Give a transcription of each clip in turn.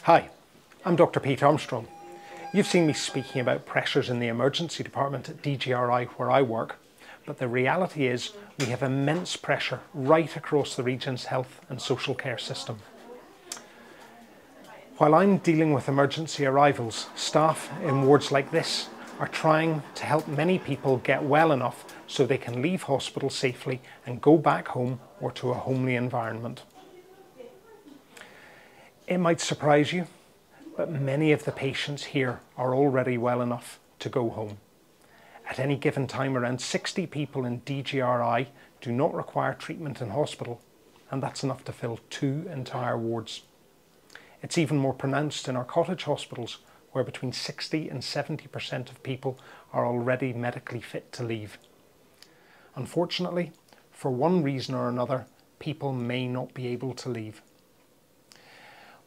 Hi, I'm Dr. Pete Armstrong. You've seen me speaking about pressures in the emergency department at DGRI where I work, but the reality is we have immense pressure right across the region's health and social care system. While I'm dealing with emergency arrivals, staff in wards like this are trying to help many people get well enough so they can leave hospital safely and go back home or to a homely environment. It might surprise you, but many of the patients here are already well enough to go home. At any given time, around 60 people in DGRI do not require treatment in hospital, and that's enough to fill 2 entire wards. It's even more pronounced in our cottage hospitals, where between 60 and 70% of people are already medically fit to leave. Unfortunately, for one reason or another, people may not be able to leave.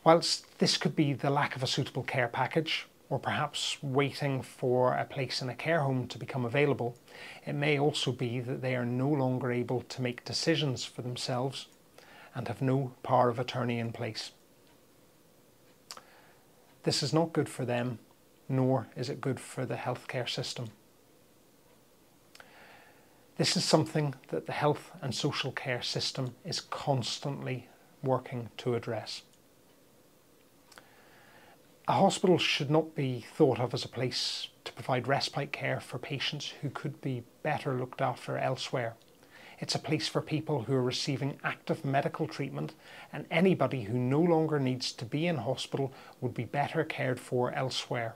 Whilst this could be the lack of a suitable care package, or perhaps waiting for a place in a care home to become available, it may also be that they are no longer able to make decisions for themselves and have no power of attorney in place. This is not good for them, nor is it good for the healthcare system. This is something that the health and social care system is constantly working to address. A hospital should not be thought of as a place to provide respite care for patients who could be better looked after elsewhere. It's a place for people who are receiving active medical treatment, and anybody who no longer needs to be in hospital would be better cared for elsewhere.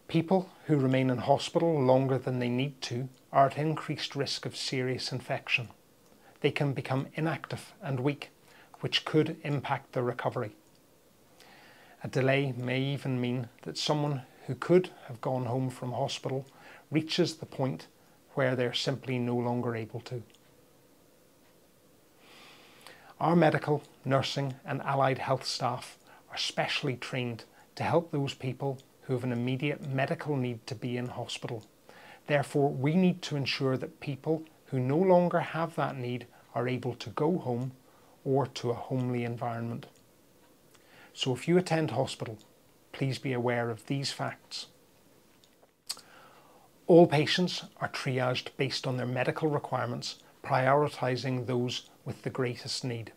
People who remain in hospital longer than they need to are at increased risk of serious infection. They can become inactive and weak, which could impact their recovery. A delay may even mean that someone who could have gone home from hospital reaches the point where they're simply no longer able to. Our medical, nursing and allied health staff are specially trained to help those people who have an immediate medical need to be in hospital. Therefore, we need to ensure that people who no longer have that need are able to go home or to a homely environment. So if you attend hospital, please be aware of these facts. All patients are triaged based on their medical requirements, prioritising those with the greatest need.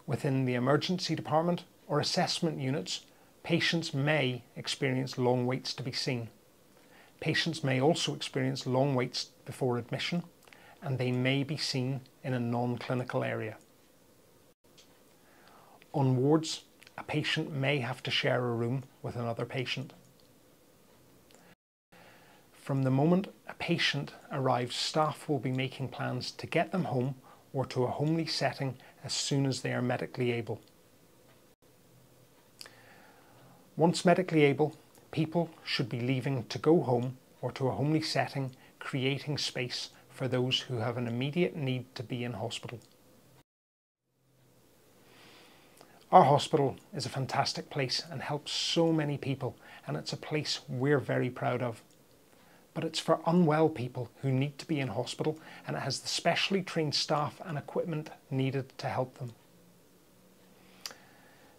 Within the emergency department or assessment units, patients may experience long waits to be seen. Patients may also experience long waits before admission, and they may be seen in a non-clinical area. On wards, a patient may have to share a room with another patient. From the moment a patient arrives, staff will be making plans to get them home or to a homely setting as soon as they are medically able. Once medically able, people should be leaving to go home or to a homely setting, creating space for those who have an immediate need to be in hospital. Our hospital is a fantastic place and helps so many people, and it's a place we're very proud of. But it's for unwell people who need to be in hospital, and it has the specially trained staff and equipment needed to help them.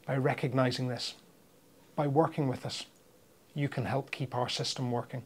By recognising this, by working with us, you can help keep our system working.